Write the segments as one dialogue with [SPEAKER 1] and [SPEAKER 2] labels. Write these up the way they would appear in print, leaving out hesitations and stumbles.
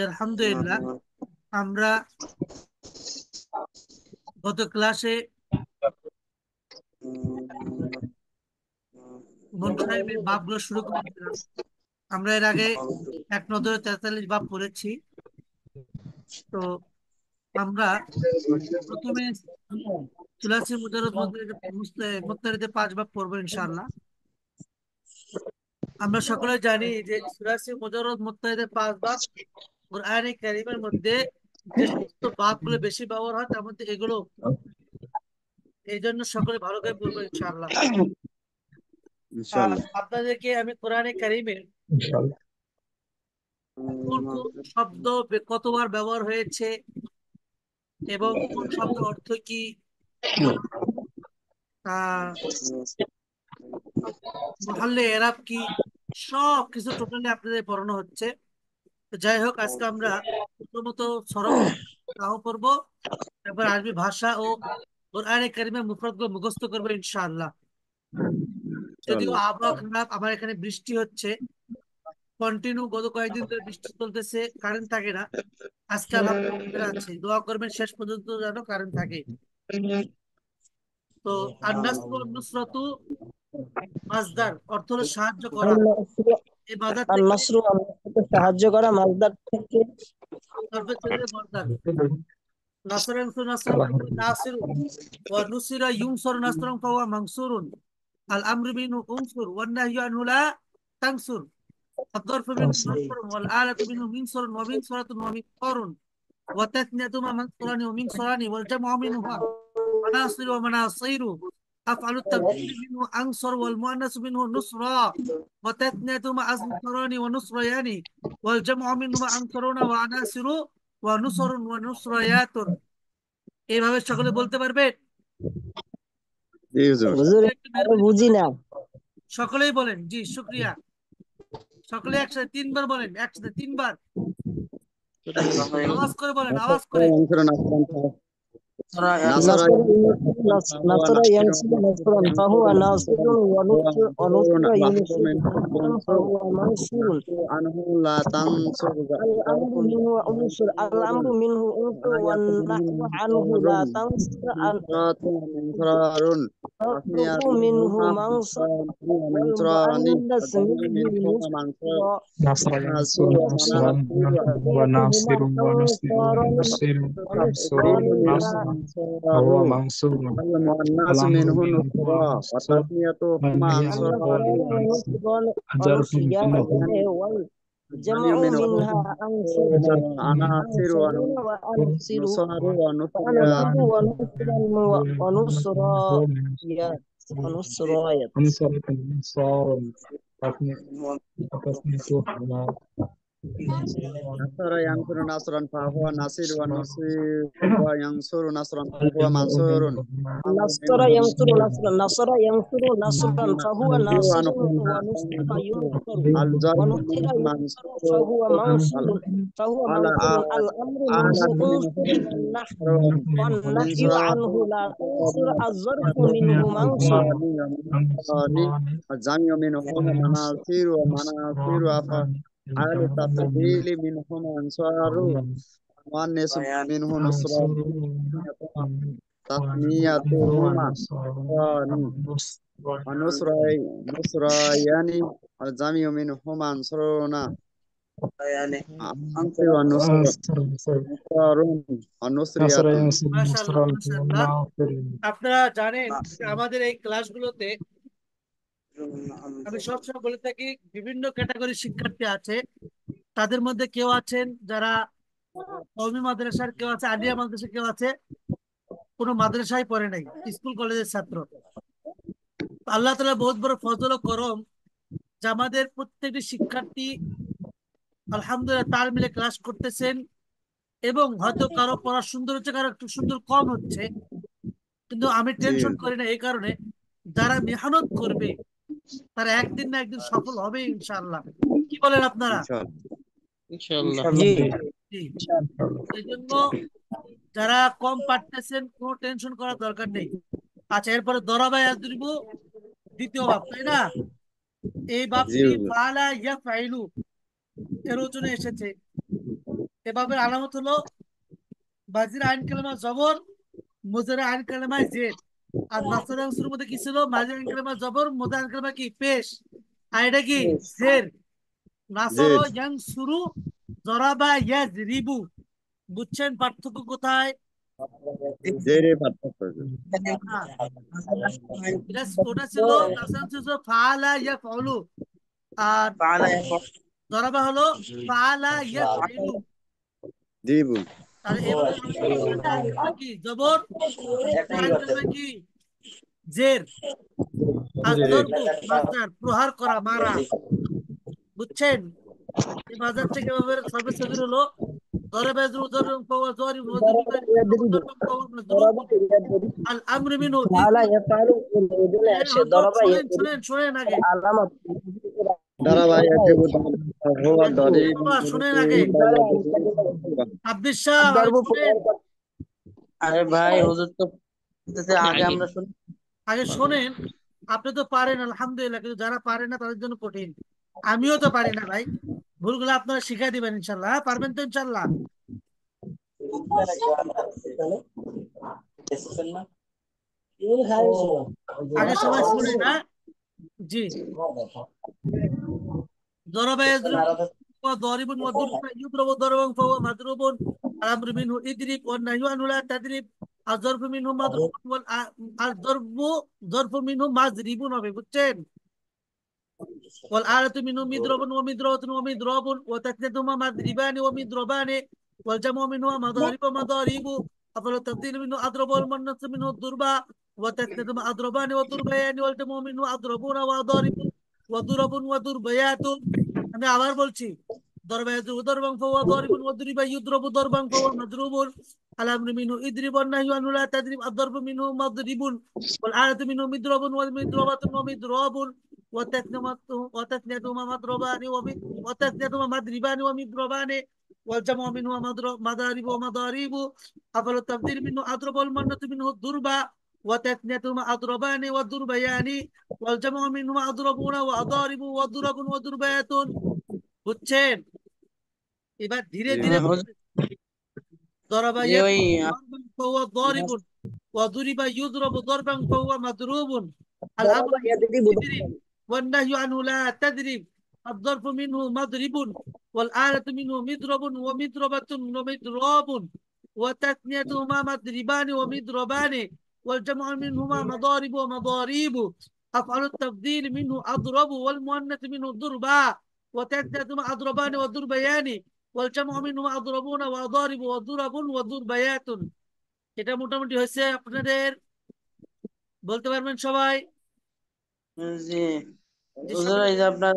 [SPEAKER 1] আলহামদুলিল্লাহ, আমরা গত ক্লাসে মুনসারিফের বাবগুলো শুরু করেছিলাম। আমরা এর আগে এক নজরে 43 বাব পড়েছি। তো আমরা প্রথমে সুলাসি মুজাররদ মুত্তারিদে 5 বাব পড়বো ইনশাআল্লাহ। আমরা সকলে জানি যে সুলাসি মুজাররদ মুত্তারিদে 5 বাব কুরআনে কারীমের মধ্যে যে সমস্ত বাবগুলো বেশি ব্যবহার হয় তার মধ্যে এগুলো, এই জন্য সকলে ভালো করে পড়বো ইনশাআল্লাহ।
[SPEAKER 2] ইনশাআল্লাহ।
[SPEAKER 1] আপনাদেরকে আমি কোরআনে কারীমের
[SPEAKER 3] ইনশাআল্লাহ।
[SPEAKER 1] কোন কোন শব্দ কতবার ব্যবহার হয়েছে এবং কোন শব্দের অর্থ কি, আহ মহল্লে এরাব কি, সব কিছু টোটালি আপনাদের পড়ানো হচ্ছে। তো যাই হোক, আজকে আমরা প্রথমত সরল নাহু পড়বো, তারপর আরবি ভাষা ও কোরআনে কারিমের মুফরদগুলো মুখস্থ করবো ইনশাআল্লাহ। যদিও আবহাওয়া খারাপ, আমার এখানে বৃষ্টি হচ্ছে কন্টিনিউ, গত কয়েকদিন ধরে বৃষ্টি চলতেছে, কারেন্ট থাকে না। আজকে আবার আছে, দোয়া করবেন শেষ পর্যন্ত যেন কারেন্ট থাকে। তো আর নাসরু ওয়ান নুসরাতু মাজদার অর্থ হলো সাহায্য করা। এই বাজার থেকে
[SPEAKER 4] নাসরু আল্লাহকে সাহায্য করা, মাসদার থেকে
[SPEAKER 1] সর্বে থেকে বরদান। নাসরান ফু নাসরান ফাহুয়া নাসিরুন ওয়া নুসিরা ইউনসারু নাসরান ফাহুয়া মানসুরুন। আল আমরু মিনহু উনসুর ওয়ান নাহয়ু আনহু লা তানসুর। الظرف منه نصر والآلة منه منصر ومنصرة ومنصر وتثنيتهما منصران ومنصران والجمع منهما مناصر ومناصير. أفعل التفضيل منه أنصر والمؤنث منه نصرا وتثنيتهما أنصران ونصريان والجمع منهما أنصرون وعناصر ونصر ونصريات. এইভাবে সকলে বলতে পারবে?
[SPEAKER 2] জি হুজুর।
[SPEAKER 4] হুজুর আমি বুঝি না।
[SPEAKER 1] সকলেই বলেন জি, শুকরিয়া। সকলে একসাথে 3 বার বলেন, একসাথে 3 বার আওয়াজ করে বলেন, আওয়াজ করে।
[SPEAKER 2] নাসারা
[SPEAKER 4] নাসরা ইয়ানসুরু নাসরান ফাহুয়া নাসিরুন ওয়া নুসরা ইউনসুরু ফাহুয়া মানসুরুন।
[SPEAKER 2] আনহু লা তানসুর
[SPEAKER 4] আল আমরু মিনহু উনসুর আল আমরু মিনহু উনসুর ওয়ান নাহয়ু আনহু লা তানসুর আন
[SPEAKER 2] মিনসরারুন
[SPEAKER 4] তাতরুকু মিনহু মানসুর ওয়াল মুআন্নাস মিনহু নুসরা
[SPEAKER 3] نصر ينصر نصرا وناصر ونصر ونصر منصور نصرا وهو منصور
[SPEAKER 2] والمؤنث منه نصرا وتثنيتهما أنصرا
[SPEAKER 3] أجرت منه
[SPEAKER 4] والجمع منها
[SPEAKER 2] عناصر
[SPEAKER 4] وأنصر
[SPEAKER 2] ونصر
[SPEAKER 4] ونصريات ونصريات.
[SPEAKER 3] أنصرت الإنصار وتثنيتهما
[SPEAKER 2] نصر ينصر نصرا فهو نصير ونصير وينصر نصرا فهو منصور.
[SPEAKER 4] نصر ينصر نصرا نصر ينصر نصرا فهو ناصر ونصر ينصر ونصر ينصر فهو منصور فهو منصور. الأمر منه انصر والنهي عنه لا تنصر. الظرف منه منصور
[SPEAKER 2] الجميع منهما مناصير ومناصير على التفضيل منهما أنصار والناس منه نصرا تثنيتهما ونصريان الجميع منهما أنصرون أنصر والنصر
[SPEAKER 1] মাশাআল্লাহ, মাশাআল্লাহ। আপনারা জানেন যে আমাদের এই ক্লাসগুলোতে আমি সবসময় বলে থাকি, বিভিন্ন ক্যাটাগরির শিক্ষার্থী আছে। তাদের মধ্যে কেউ আছেন যারা কওমি মাদ্রাসার, কেউ আছে আলিয়া মাদ্রাসা, কেউ আছে কোনো মাদ্রাসায় পড়ে নাই, স্কুল কলেজের ছাত্র। আল্লাহ তাআলা বহুত বড় ফজল ও করম যে আমাদের প্রত্যেকটি শিক্ষার্থী আলহামদুলিল্লাহ তাল মিলে ক্লাস করতেছেন, এবং হয়তো কারো পড়া সুন্দর হচ্ছে, কারো একটু সুন্দর কম হচ্ছে, কিন্তু আমি টেনশন করি না। এই কারণে যারা মেহনত করবে তারা একদিন না একদিন সফল হবে ইনশাআল্লাহ। কি বলেন আপনারা?
[SPEAKER 3] ইনশাআল্লাহ।
[SPEAKER 1] জি। এই জন্য যারা কম পারতেছেন কোনো টেনশন করার দরকার নেই। আচ্ছা, এরপরে দরাবাই আজরিবু দ্বিতীয় ভাব, তাই না? এই
[SPEAKER 2] জি
[SPEAKER 1] বাপটি
[SPEAKER 2] হুজুর।
[SPEAKER 1] ফালা ইয়াফআইলু এর ওজনে এসেছে। এভাবে আলামত হলো বাজির আইন কালেমা জবর, মুজারে আইন কালেমা জের। আর নাসর অংশের মধ্যে কি ছিল? মাজির আইন কালেমা জবর, মুজারে আইন কালেমা কি পেশ, আর এটা কি জের। নাসর
[SPEAKER 2] জের।
[SPEAKER 1] ইয়ানসুরু, জরাবা ইয়াজরিবু। বুঝছেন পার্থক্য কোথায়?
[SPEAKER 2] জেরে পার্থক্য হুজুর।
[SPEAKER 1] হ্যাঁ, ওটা ছিল নাসর ছিল ফালা ইয়াফআলু, আর জরাবা হলো ফালা ইয়াফআলু।
[SPEAKER 2] জি বোন।
[SPEAKER 1] তাহলে এভাবে কি জবর, আইন কালেমা কি জের, আর জরবু মাসদার প্রহার করা, মারা। বুঝছেন? এই মাসদার থেকে এভাবে সর্বে সগীর হলো ضرب يضرب ضربا فهو ضارب وضرب ضربا فهو مضروب الامر منه
[SPEAKER 4] ফালা ইয়াফআলু এর ওজনে আসে দরবা
[SPEAKER 1] শুনেন আগে
[SPEAKER 4] আলামত
[SPEAKER 2] দাঁড়া ভাই একটু হুয়া ধরে
[SPEAKER 1] বাবা শুনেন আগে। আব্দুল শাহ
[SPEAKER 4] দরব
[SPEAKER 1] শুনেন
[SPEAKER 3] আরে ভাই হুজুর তো বলতেছে আগে আমরা শুনি।
[SPEAKER 1] আগে শোনেন। আপনি তো পারেন আলহামদুলিল্লাহ, কিন্তু যারা পারে না তাদের জন্য কঠিন। আমিও তো পারি না ভাই, ভুলগুলো আপনারা শিখাই দিবেন ইনশাল্লাহ। হ্যাঁ, পারবেন তো ইনশাল্লাহ? আগে সবাই শুনে না। জি, ضرب يضرب وضارب وضرب يضرب ضربا فهو مضروب الامر منه اضرب والنهي عنه لا تضرب الظرف منه مضروب الضرب ظرف منه مضرب হবে। বুঝছেন? والآلة منه مضرب ومضربة ومضراب وتثنيتهما مضربان ومضربان والجمع منه مضارب ومضارب أفضل التفضيل منه أضرب والمؤنث منه الضربة وتثنيتهما أضربان وضربيان والجمع منه أضربون وأضارب وضرب وضربيات। আমি আবার বলছি, ضرب يضرب ضربا فهو ضارب وضرب يضرب ضربا فهو مضروب الأمر منه اضرب والنهي عنه لا تضرب الضرب منه مضرب والآلة منه مضرب ومضربة ومضراب وتثنيتهما مضربان وتثنيتهما مضربان ومضربان والجمع منه مضارب ومضارب أفضل التفضيل منه أضرب والمؤنث منه الضربة وتثنيتهما أضربان والضربيان والجمع منهما أضربون وأضارب وضرب وضربات। বুঝছেন? এবার ধীরে ধীরে ضرب ضربا فهو ضارب وضرب يضرب ضربا فهو مضروب الأمر تدريب والنهي عنه لا تدريب الظرف منه مضرب والآلة منه مضرب ومضربة ومضراب وتثنيتهما مضربان ومضربان والجمع منهما مضارب ومضاريب أفعل التفضيل منه أضرب والمؤنث منه ضربا وتثنيتهما أضربان وضربيان والجمع منهما أضربون وأضارب وضرب وضربيات। এটা মোটামুটি হয়েছে। আপনাদের বলতে পারবেন সবাই?
[SPEAKER 3] জি হুজুর, এই যে আপনার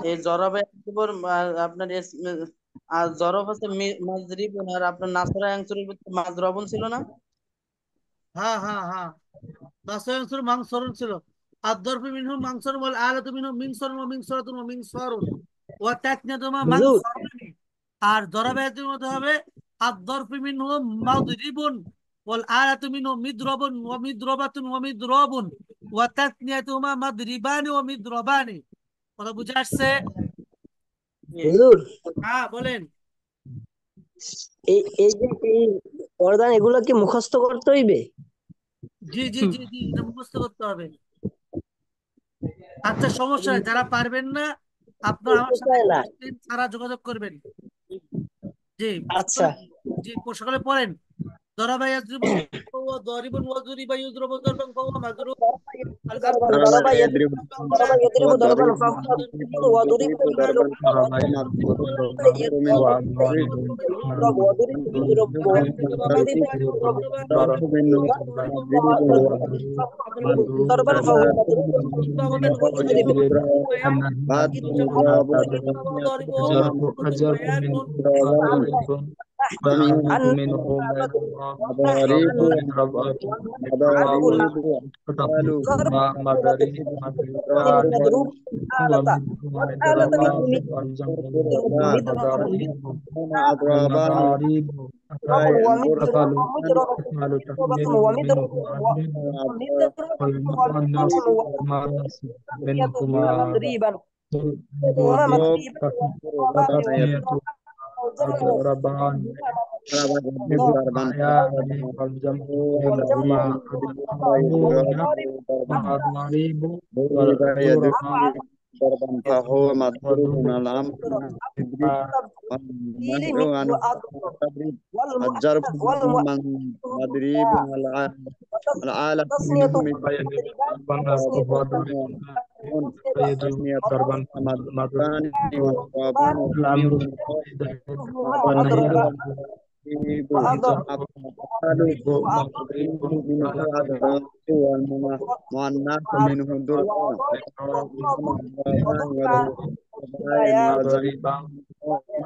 [SPEAKER 3] এই জরবে একবার আপনার আর জরব হচ্ছে মাজরিবুন, আর আপনার নাসরা অংশের ভিতরে মাজরবুন ছিল না?
[SPEAKER 1] হ্যাঁ হ্যাঁ হ্যাঁ, নাসর মাংসরুন ছিল। الظرف منهم منصر والآلة منهم منصر ومنصرة ومنصار وتثنيتهما منصران। আর ضربের মধ্যে হবে الظرف منهم مضرب والآلة منهم مضرب ومضربة ومضراب وتثنيتهما مضربان ومضربان। কথা বুঝে আসছে?
[SPEAKER 4] হুজুর
[SPEAKER 1] হ্যাঁ বলেন।
[SPEAKER 4] এই এই যে এই পর্দান এগুলো কি মুখস্থ করতে হইবে?
[SPEAKER 1] জি জি জি জি, এটা মুখস্থ করতে হবে। আচ্ছা, সমস্যা নেই, যারা পারবেন না আপনারা আমার সাথে সারা যোগাযোগ করবেন। জি
[SPEAKER 4] আচ্ছা
[SPEAKER 1] জি, সকালে পড়েন। ضرب يضرب فهو ضارب وضرب يضرب ضربا فهو مضروب
[SPEAKER 4] ضرب يضرب ضربا فهو وضرب يضرب يضرب وضرب يضرب ضربا فهو والنهي
[SPEAKER 5] منه
[SPEAKER 4] عن
[SPEAKER 2] مضارب
[SPEAKER 5] مضربات
[SPEAKER 4] عنه لا
[SPEAKER 2] مضارب أمثال
[SPEAKER 4] ضرب
[SPEAKER 5] مضاريب مضروبات
[SPEAKER 4] مضروب آلة والآلة
[SPEAKER 5] مضروبات
[SPEAKER 4] منه
[SPEAKER 2] ضربان
[SPEAKER 5] مضاريب
[SPEAKER 2] هنا أضربان
[SPEAKER 5] المضاريب
[SPEAKER 4] مضرب
[SPEAKER 2] ينظر
[SPEAKER 5] أفعل
[SPEAKER 4] ومضرب
[SPEAKER 5] أفعل تفضيل
[SPEAKER 4] ومضرب
[SPEAKER 5] منه
[SPEAKER 4] ومضرب
[SPEAKER 5] والمؤنث منهما
[SPEAKER 4] تضريبا
[SPEAKER 5] ضرب
[SPEAKER 4] مضريبا
[SPEAKER 5] وتثنية أضربان
[SPEAKER 2] ضربان
[SPEAKER 5] يعني والجمع
[SPEAKER 4] والجمع
[SPEAKER 5] بينهما أضربون مضاريب
[SPEAKER 2] ضرب
[SPEAKER 5] وضربان
[SPEAKER 2] يدرب ضربا فهو مضروب
[SPEAKER 5] وضرب
[SPEAKER 2] الأمر يدرب
[SPEAKER 4] التفصيل
[SPEAKER 2] والنهي
[SPEAKER 4] منه
[SPEAKER 2] عنه
[SPEAKER 4] أضرب
[SPEAKER 2] تدريب الجرب
[SPEAKER 4] والمؤنث
[SPEAKER 2] من مضرب العالم
[SPEAKER 4] والتثنية
[SPEAKER 2] منهم
[SPEAKER 4] تضريبان
[SPEAKER 5] والنصب فيجب
[SPEAKER 2] تسمية
[SPEAKER 5] ضربا
[SPEAKER 2] مضربان وضربان
[SPEAKER 5] الأمر والنهي
[SPEAKER 2] مضروب
[SPEAKER 5] عنه
[SPEAKER 2] يجيب
[SPEAKER 4] وأضرب
[SPEAKER 2] أفعال منه أضرب والمؤنث منه ضربان ضربان وضربان
[SPEAKER 5] وضربان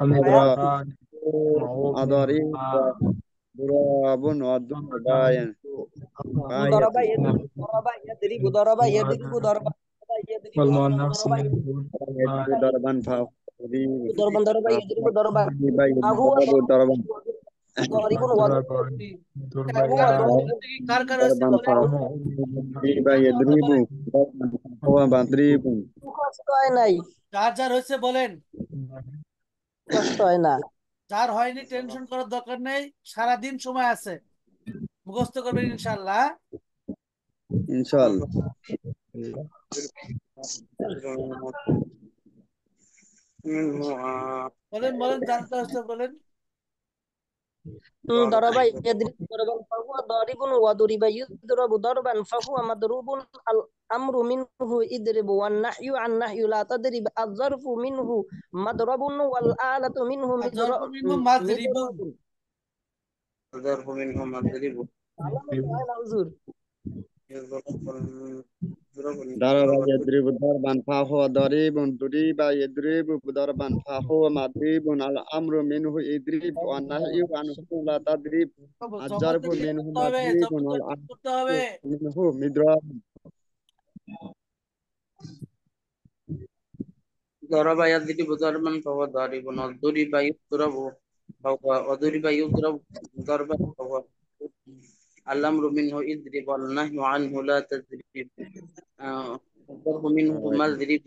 [SPEAKER 2] وضرب
[SPEAKER 5] ومضربان معوف
[SPEAKER 2] أضرب
[SPEAKER 5] منهما
[SPEAKER 2] ضراب وضربان آية
[SPEAKER 4] ضرب يضرب ضرب يضرب ضرب يضرب
[SPEAKER 5] والمؤنث
[SPEAKER 4] ضرب
[SPEAKER 5] منه
[SPEAKER 2] يجب ضربا فهو
[SPEAKER 4] ضربا ضرب يضرب ضربا هو
[SPEAKER 2] يضرب ضربا
[SPEAKER 4] ضارب
[SPEAKER 5] ضربان
[SPEAKER 4] هو
[SPEAKER 5] ضربان
[SPEAKER 4] ضارب
[SPEAKER 1] কার কার হয়েছে
[SPEAKER 2] ضربا
[SPEAKER 1] বলেন
[SPEAKER 2] فهو يضرب ضربا فهو مضرب
[SPEAKER 4] কষ্ট হয় নাই
[SPEAKER 1] যার যার হয়েছে বলেন
[SPEAKER 4] কষ্ট হয় না
[SPEAKER 1] যার হয়নি টেনশন করার দরকার নেই সারাদিন সময় আছে মুখস্থ করবেন ইনশাআল্লাহ
[SPEAKER 2] إن شاء الله
[SPEAKER 1] বলেন বলেন জানতে হচ্ছে বলেন
[SPEAKER 4] ضرب يضرب ضربا فهو ضارب وضرب يضرب ضربا فهو مضروب الأمر منه اضرب والنهي عن نهي لا تضرب الظرف منه مضرب والآلة منه
[SPEAKER 1] আর জরফ মিনহুম মাযরিবুন
[SPEAKER 4] مضرب
[SPEAKER 3] الظرف منهم مضرب
[SPEAKER 4] হুজুর
[SPEAKER 2] ضرب يضرب ضربا فهو ضريب ضرب يضرب ضربا فهو مضرب الأمر منه اضرب والنهي عنه لا تضرب الجرب
[SPEAKER 1] জবরদস্তি
[SPEAKER 2] منه
[SPEAKER 1] করতে হবে
[SPEAKER 2] مضرب
[SPEAKER 1] জবরদস্তি করতে হবে
[SPEAKER 2] منه مضرب
[SPEAKER 3] ضرب يضرب ضربا فهو ضارب وضرب يضرب فهو وضرب يضرب ضربا فهو الأمر منه اضرب والنهي عنه لا تضرب الضرب منه مضرب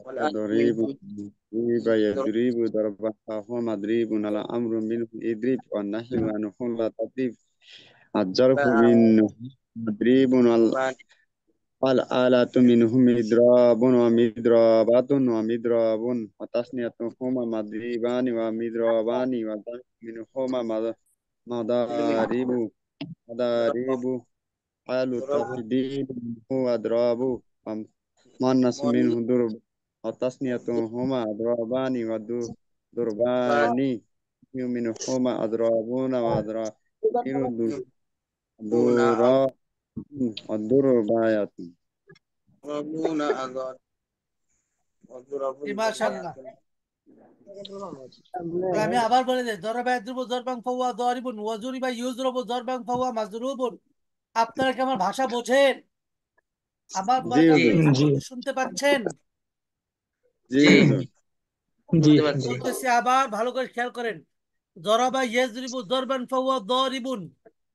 [SPEAKER 3] والآلة
[SPEAKER 2] ضريب
[SPEAKER 3] منه
[SPEAKER 2] ضرب يضرب ضربا فهو مضرب الأمر منه اضرب والنهي عنه لا تضرب الجرب منه مضرب والآلة منه مضراب ومضربات ومضراب وتثنيتهما مضربان ومضربان والجمع منهما مضارب مضارب حال التفضيل هو أضراب مؤنث منه ضرب وتثنيتهما أضربان وضربان منهما أضرابون وأضرابين ضراب والضربايات
[SPEAKER 3] يضربون أضراب وضرب
[SPEAKER 1] মাশাআল্লাহ আমি আবার বলে দিই দরবা ইয়াদরিবু দরবান ফাহুয়া দারিবুন ওয়া যুরিবা ইউযরাবু দরবান ফাহুয়া মাযরুবুন আপনারা কি আমার ভাষা বোঝেন আমার
[SPEAKER 2] জি
[SPEAKER 5] জি
[SPEAKER 1] শুনতে পাচ্ছেন
[SPEAKER 2] জি
[SPEAKER 5] জি
[SPEAKER 1] বলতেছি আবার ভালো করে খেয়াল করেন দরাবা ইয়াজরিবু দরবান ফাহুয়া দারিবুন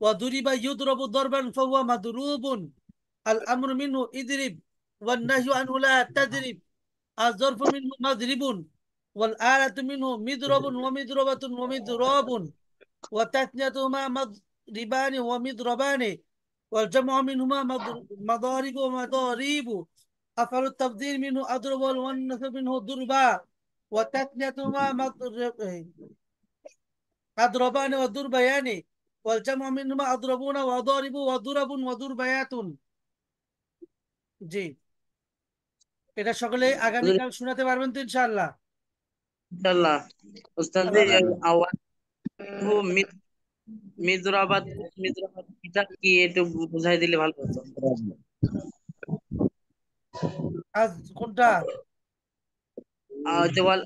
[SPEAKER 1] ওয়া দুরিবা ইউদরাবু দরবান ফাহুয়া মাদরুবুন আল আমরু মিনহু ইদরিব ওয়ান নাহয়ু আনহু লা তাদরিব الظرف منه مضرب والآلة منه مضرب ومضربة ومضراب وتثنيتهما مضربان ومضربان والجمع منهما مضارب ومضاريب أفعل التفضيل منه أضرب والمؤنث منه ضربا وتثنيتهما أضربان وضربيان والجمع منهما أضربون وضارب وضرب وضربيات জি এটা সকলে আগামীকাল শোনাতে পারবেন তো ইনশাআল্লাহ
[SPEAKER 3] ইনশাআল্লাহ উস্তাদ আওয়াজ মিজরাবাদ মিজরাবাদ এটা কি একটু বুঝাই দিলে ভালো হতো
[SPEAKER 1] আজ কোনটা
[SPEAKER 3] দেওয়াল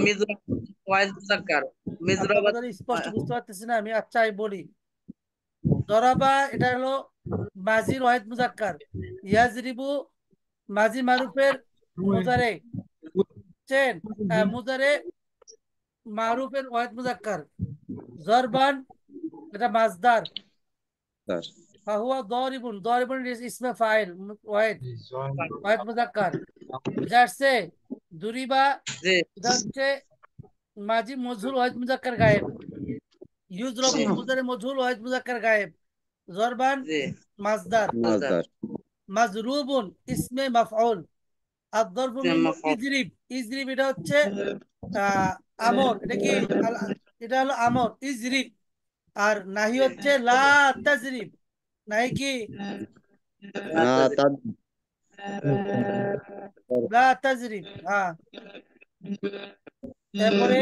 [SPEAKER 3] মিজরাবাদ ওয়াইজ মুজাক্কার
[SPEAKER 1] আপনারা
[SPEAKER 3] মিজরাবাত
[SPEAKER 1] বোধহয় স্পষ্ট বুঝতে পারতেছি না আমি। আচ্ছা আমি বলি, দরাবা এটা হলো মাজির ওয়াহিদ মুজাক্কার, ইয়াজরিবু মাজি মারুফের মুজারে, চেন মুজারে মারুফের ওয়াহিদ মুজাক্কার, জরবান এটা মাজদার, ফাহুয়া দরিবুন, দরিবুন ইসমে ফাইল ওয়াহিদ, ওয়াহিদ মুজাক্কার। বুঝা আসছে? দুরিবা
[SPEAKER 3] জি
[SPEAKER 1] এটা হচ্ছে মাজি মজহুর ওয়াহিদ মুজাক্কার গায়েব, ইউজরবু মুজারে মজহুর ওয়াহিদ মুজাক্কার গায়েব, জরবান
[SPEAKER 3] জি
[SPEAKER 1] মাজদার,
[SPEAKER 2] মাছদার
[SPEAKER 1] মাজরুবুন ইসমে মাফউল, আদ-দরবু মিনহু
[SPEAKER 3] মাফউল
[SPEAKER 1] ইজরিব, ইজরিব এটা হচ্ছে আমর, এটা কি এটা হলো আমর ইজরিব। আর নাহি হচ্ছে লা তাজরিব, নাহি কি
[SPEAKER 2] না তার
[SPEAKER 1] লা তাজরিব। হ্যাঁ, এরপরে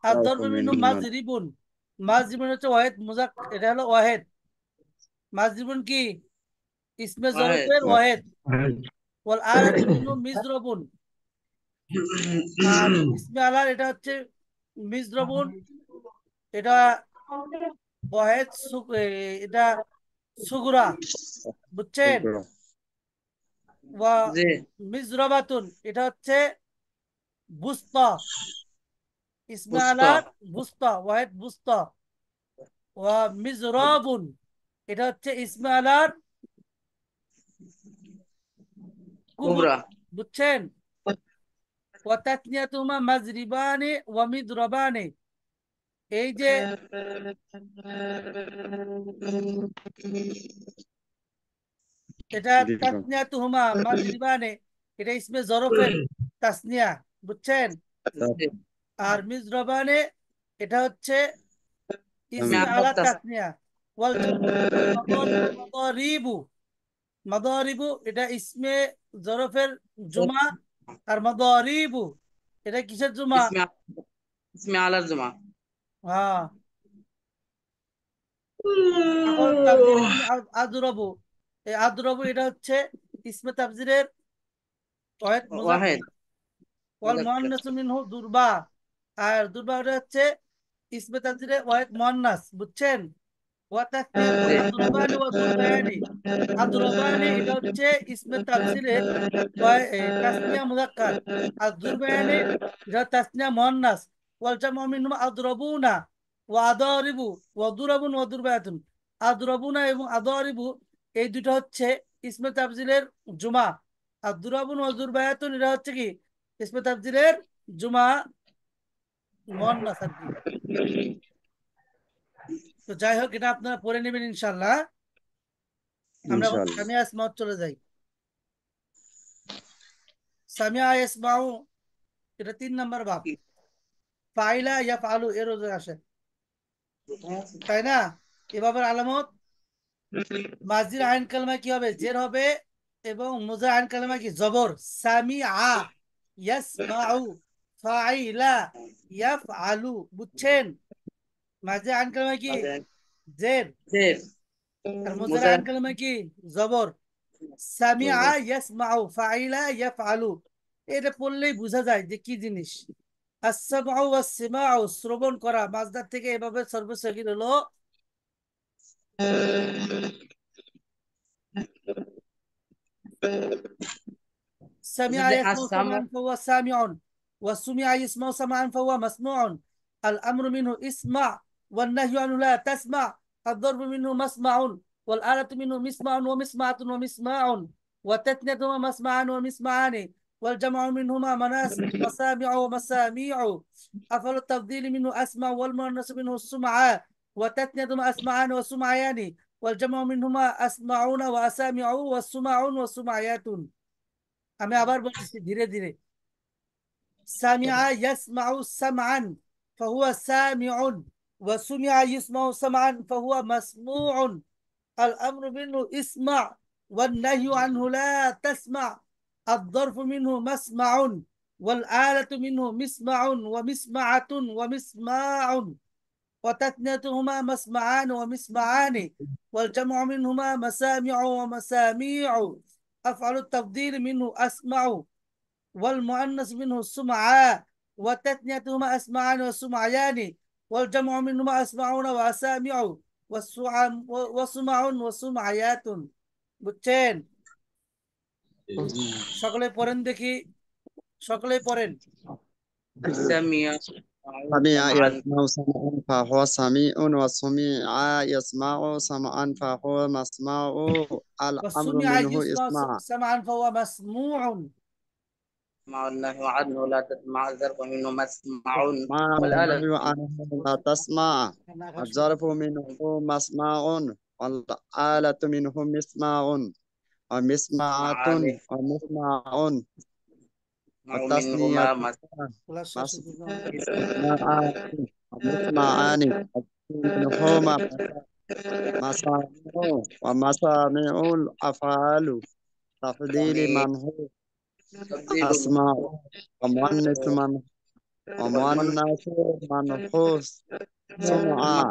[SPEAKER 1] আদ-দরবু মিনহু মাজরিবুন, মাজরিবুন হচ্ছে ওয়াহিদ এটা হলো ওয়াহিদ, মাজরিবুন কি ইসমে
[SPEAKER 3] ওয়াহিদ
[SPEAKER 1] জরফের ওয়াহিদ, ওয়াল আলাতু মিনহু মিজরবুন, আর ইসমে আলার এটা হচ্ছে মিজরবুন, এটা ওয়াহিদ এটা সুগরা, বুঝছেন? ওয়া
[SPEAKER 3] জি
[SPEAKER 1] মিজরাবাতুন এটা হচ্ছে বুস্তা, ইসমে
[SPEAKER 3] বুস্তা
[SPEAKER 1] আলার বুস্তা, ওয়াহিদ বুস্তা। ওয়া মিজরাবুন এটা হচ্ছে ইসমে আলার কুবরা,
[SPEAKER 3] কুবরা
[SPEAKER 1] বুঝছেন? ওয়া তাসনিয়াতুহুমা মাজরিবানে ওয়া মিদরাবানে, এই যে এটা
[SPEAKER 2] দীর্ঘ
[SPEAKER 1] তাসনিয়াতুহুমা মাজরিবানে, এটা ইসমে জরফের তাসনিয়া, বুঝছেন?
[SPEAKER 3] জি
[SPEAKER 1] আর মিজরাবানে এটা হচ্ছে
[SPEAKER 3] আমি
[SPEAKER 1] ইসমে
[SPEAKER 3] আলাপ
[SPEAKER 1] আলা
[SPEAKER 3] তাস
[SPEAKER 1] তাসনিয়া, ওয়াল জামউ মাদারিবু, মাদারিবু এটা ইসমে জরফের জুমা, আর মাদারিবু এটা কিসের জুমা?
[SPEAKER 3] ইসমে ইসমে আলার জমা
[SPEAKER 1] হ্যাঁ, এখন তাবজির আদরবু, এই আদরবু এটা হচ্ছে ইসমে তাবজিরের ওয়াহিদ
[SPEAKER 3] ওয়াহিদ
[SPEAKER 1] মুজাক্কার, ওয়াল
[SPEAKER 3] মুজাক্কার
[SPEAKER 1] মুআন্নাসু মিনহু দুরবা, আর দুরবা এটা হচ্ছে ইসমে তাবজিরের ওয়াহিদ মুআন্নাস, বুঝছেন? ওয়া তাসনিয়াতু
[SPEAKER 3] জি
[SPEAKER 1] আদরবানি ওয়া দুরবায়ানি, আদরবানি এটা হচ্ছে ইসমে তাফসিলের তাসনিয়া মুযাক্কার, আর দুরবায়ানি এটা তাসনিয়া মুয়ান্নাস, ওয়াল জামউ মিনহুম আদরাবুনা ওয়া আদারিবু ওয়া দুরাবুন ওয়া দুরবায়াতুন, আদরাবুনা এবং আদারিবু এই দুটো হচ্ছে ইসমে তাফসিলের জুমা, আর দুরাবুন ওয়া দুরবায়াতুন এটা হচ্ছে কি ইসমে তাফসিলের জুমা মুয়ান্নাস আর কি। তো যাই হোক এটা আপনারা পড়ে নেবেন ইনশাআল্লাহ। আমরা এখন
[SPEAKER 2] ইনশাআল্লাহ
[SPEAKER 1] সামিয়া ইসমাউত চলে যাই। সামিয়া ইসমাউ এটা 3 নম্বর বাব, ফাইলা ইয়া ফালু এর ওজে আসে, তাই না? এভাবে আলামত মাজির আইন কালমা কি হবে? জের হবে, এবং মুজার আইন কালমা কি? জবর। সামিআ ইয়াসমাউ, ফাইলা ইয়াফআলু, বুঝছেন? মাজির আইন কালমা কি? জের,
[SPEAKER 3] জি
[SPEAKER 1] আর মুজার
[SPEAKER 3] মুজার
[SPEAKER 1] আইন কালমা কি? জবর। সামিআ ইয়াসমাউ ফাইলা ইয়াফআলু, এটা পড়লেই বোঝা যায় যে কি জিনিস। আসসামাউ ওয়াসসিমাউ শ্রবণ করা, মাসদার থেকে এভাবে সর্বসগীর হলো سمع يسمع
[SPEAKER 3] আসাম
[SPEAKER 1] سمعا فهو سامع، وسمع يسمع سمعا فهو مسموع. الأمر منه اسمع، والنهي عنه لا تسمع. الضرب منه مسمع، والآلة منه مسمع ومسمعة ومسماع، والتثنية مسمعا ومسمعان، والجمع منهما مسامع ومساميع. أفعل التفضيل منه أسمع، والمؤنث منه السمعا، والتثنية أسمعان وسمعيان، والجمع منهما أسمعون وأسامع والسمع وسمعيات। আমি আবার বলতেছি ধীরে ধীরে। সামিআ ইয়াসমাউ সামআন ফাহুয়া সামিউন, ওয়া সুমিআ ইসমাউ সামআন ফাহুয়া মাসমুউন। আল আমরু মিনহু ইসমা, ওয়ান নাহয়ু আনহু লা তাসমা। الظرف منه مسمع، والآلة منه مسمع ومسمعة ومسماع، وتثنيتهما مسمعان ومسمعان، والجمع منهما مسامع ومساميع. أفعل التفضيل منه أسمع، والمؤنث منه السمعاء، وتثنيتهما أسمعان وسمعيان والجمع منهما أسمعون وأسامع وسمع وسمعيات বুঝছেন সকলে পড়েন দেখি সকলে পড়েন
[SPEAKER 3] سمع
[SPEAKER 2] سمع
[SPEAKER 3] سمعا
[SPEAKER 2] يسمع سمعا فهو سميع وسمع يسمع سمعا فهو مسمع الأمر
[SPEAKER 1] وسمع
[SPEAKER 2] منه
[SPEAKER 1] يسمع
[SPEAKER 2] اسمع
[SPEAKER 1] سمعا فهو مسموع
[SPEAKER 3] مع النهي عنه لا تسمع الزرق منه مسمع
[SPEAKER 2] ما
[SPEAKER 3] والآلة
[SPEAKER 2] النهي عنه لا تسمع الظرف منه مسمع والآلة منه مسمع ومسمعة
[SPEAKER 3] معاني
[SPEAKER 2] ومسمع
[SPEAKER 3] منهما
[SPEAKER 2] والتثنية
[SPEAKER 1] خلاص শেষ হয়ে গেল।
[SPEAKER 2] مسمعان ومسمعان منهما مسامع ومسامع الأفعال تفضيل من هو
[SPEAKER 3] تبديل
[SPEAKER 2] أسماء ومؤنث من ومؤنث منحوس سمعا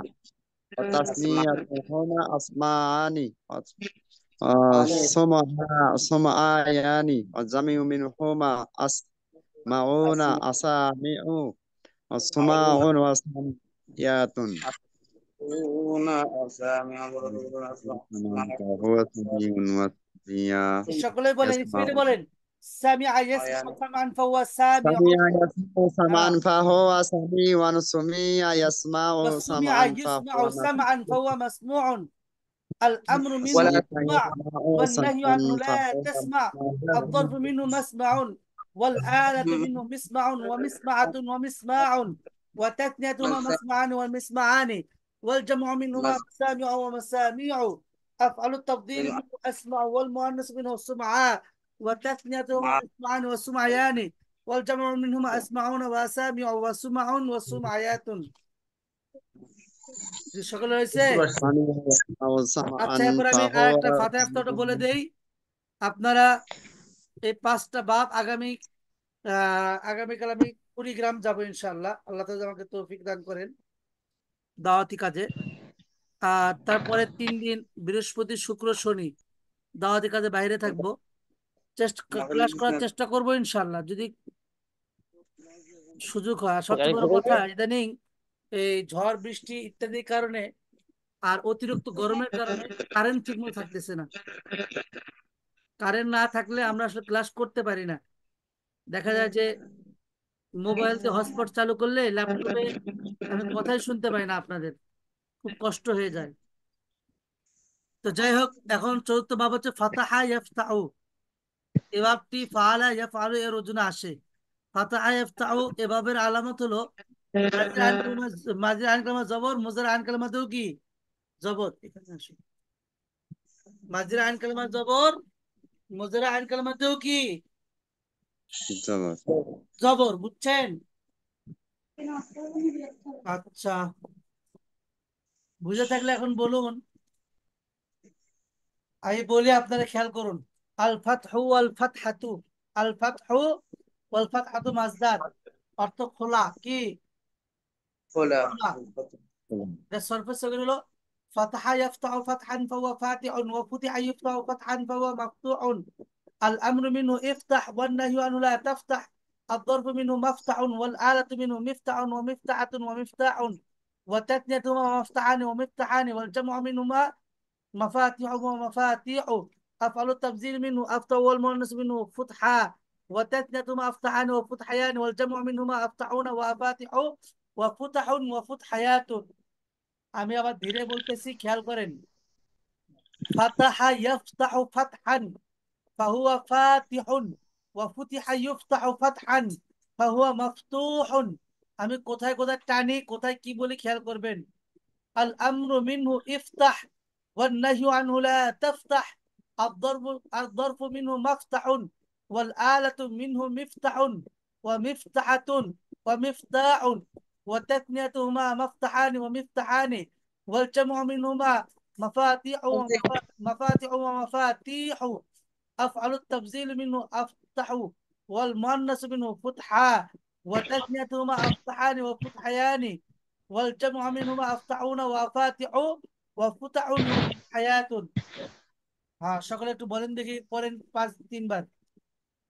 [SPEAKER 2] وتسميتهما أسماعان سمعان والجمع منهما أسمعون أسامع وسماع وسميات
[SPEAKER 3] هنا أسامع
[SPEAKER 2] هو سميع وسميع
[SPEAKER 1] সকলে বলেন
[SPEAKER 2] يسمع
[SPEAKER 1] স্পিডে বলেন সামিআ ইয়াসমাউ সামআন ফাহুয়া সামিউন
[SPEAKER 2] سميع يسمع سمعا
[SPEAKER 1] হ্যাঁ
[SPEAKER 2] فهو سميع سميع يسمع
[SPEAKER 1] وسمع
[SPEAKER 2] سمعا
[SPEAKER 1] يسمع
[SPEAKER 2] فهو
[SPEAKER 1] سمعا فهو مسموع الأمر منه
[SPEAKER 3] ولا
[SPEAKER 1] اسمع
[SPEAKER 2] يسمع
[SPEAKER 1] والنهي
[SPEAKER 2] سمعا
[SPEAKER 1] عنه لا
[SPEAKER 2] فهو
[SPEAKER 1] تسمع الظرف منه مسمع والآلة منه مسمع ومسمعة ومسماع وتثنيتهما مسمعان والمسمعان والجمع منهما مسامع ومساميع أفعل التفضيل منه أسمع والمؤنث منه سمعاء وتثنيتهما مسمعان وسمعيان والجمع منهما أسمعون وأسامع وسمع وسمعيات সকল হয়েছে
[SPEAKER 2] سميع يسمع سمعا
[SPEAKER 1] আচ্ছা এরপর আমি
[SPEAKER 2] فهو
[SPEAKER 1] আরেকটা ফাতিহা ইফতারটা বলে দেই আপনারা এই 5টা বাব আগামীকাল আমি কুড়িগ্রাম যাবো ইনশাআল্লাহ আল্লাহ তাআলা আমাকে তৌফিক দান করেন দাওয়াতি কাজে আর তারপরে 3 দিন বৃহস্পতি শুক্র শনি দাওয়াতি কাজে বাইরে থাকবো ক্লাস করার চেষ্টা করবো ইনশাআল্লাহ যদি সুযোগ হয় আর সবচেয়ে বড় কথা ইদানিং এই ঝড় বৃষ্টি ইত্যাদির কারণে আর অতিরিক্ত গরমের কারণে কারেন্ট ঠিক মতো থাকতেছে না কারেন্ট না থাকলে আমরা আসলে ক্লাস করতে পারি না দেখা যায় যে মোবাইল দিয়ে হটস্পট চালু করলে ল্যাপটপে আমি কথাই শুনতে পাই না আপনাদের খুব কষ্ট হয়ে যায় তো যাই হোক এখন চতুর্থ বাব হচ্ছে ফাতাহা ইয়াফতাহু এই বাবটি ফাআলা ইয়াফআলু এর অধীনে আসে ফাতাহা ইয়াফতাহু এ বাবের আলামত হলো মাজির আইন কালমা জবর মুজার আইন কালমাতেও কি জবর এখানে আসে মাজির আইন কালমা জবর মুজার আইন কালমাতেও কি জবর বুঝছেন আচ্ছা বুঝে থাকলে এখন বলুন আমি বলি আপনারা খেয়াল করুন আল ফাতহু ওয়াল ফাতহাতু আল ফাতহু ওয়াল ফাতহাতু মাজদার অর্থ খোলা কি
[SPEAKER 3] খোলা
[SPEAKER 1] খোলা এর সরফ সগর হলো ফাতহা ইয়াফতাহু ফাতহান ফাহুয়া ফাতিহুন ওয়া ফুতিহা ইফতাহু ফাতহান ফাহুয়া মাফতুহুন আল আমরু মিনহু ইফতাহ ওয়ান নাহয়ু আনহু লা তাফতাহ الظرف منه مفتح والآلة منه مفتح ومفتحة ومفتاح وتثنيتهما مفتحان ومفتحان والجمع منهما مفاتيح ومفاتيح أفعل التبذير منه أفتح والمؤنث منه فتحا وتثنيتهما أفتحان وفتحيان والجمع منهما أفتحون وأفاتح وفتح وفتحيات আমি আবার ধীরে বলতেছি খেয়াল করেন ফাতাহা ইয়াফতাহু ফাতহান ফাহুয়া ফাতিহুন ওয়া ফুতিহা ইফতাহু ফাতহান ফাহুয়া মাফতুহুন আমি কোথায় কোথায় টানি কোথায় কি বলি খেয়াল করবেন আল আমরু মিনহু ইফতাহ ওয়ান নাহয়ু আনহু লা তাফতাহ الظرف منه مفتح والآلة منه مفتح ومفتحة ومفتاح وتثنيتهما مفتحان ومفتحان والجمع منهما مفاتيح ومفاتيح أفعل التبذيل منه أفتح والمؤنث منه فتحا وتثنيتهما أفتحان وفتحيان والجمع منهما أفتحون وأفاتح وفتح وفتحيات হ্যাঁ সকলে একটু বলেন দেখি পড়েন 3 বার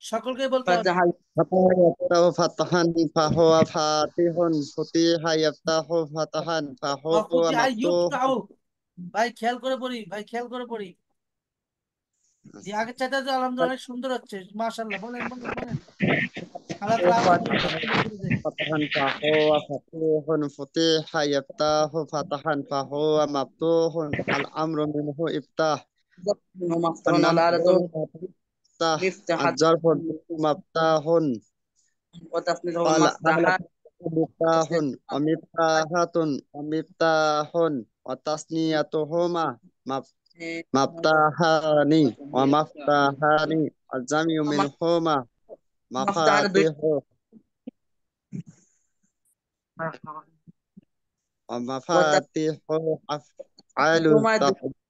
[SPEAKER 1] সকলকে বলতে হবে।
[SPEAKER 3] ফাতাহা
[SPEAKER 2] فتح يفتح فتحا فهو فاتح فتح يفتح فتحا فهو
[SPEAKER 1] ফুতিহা
[SPEAKER 2] مفتوح
[SPEAKER 1] ইউফতাহু। ভাই খেয়াল করে পড়ি, ভাই খেয়াল করে পড়ি। যে আগের চাইতে তো আলহামদুলিল্লাহ অনেক সুন্দর হচ্ছে, মাশাআল্লাহ। বলেন বলেন বলেন। আল্লাহ তাআলা আরো সুন্দর করে দেন।
[SPEAKER 2] فتحا فهو فتوح فتح يفتح فتحا فهو مفتوح الأمر منه افتح
[SPEAKER 3] منه مفتوح
[SPEAKER 2] النحو
[SPEAKER 3] والآلة
[SPEAKER 2] مفتاح
[SPEAKER 3] مفتاح
[SPEAKER 2] الظرف مفتاح
[SPEAKER 3] وتفنيده
[SPEAKER 2] والآلة
[SPEAKER 3] مفتاحات
[SPEAKER 2] مفتاح ومفتاحة ومفتاح وتثنيتهما مفتاحان ومفتاحان الجمع منهما
[SPEAKER 3] مفتاح দুই
[SPEAKER 2] مفاتيح ومفاتيح أفعال
[SPEAKER 3] وتفنيهما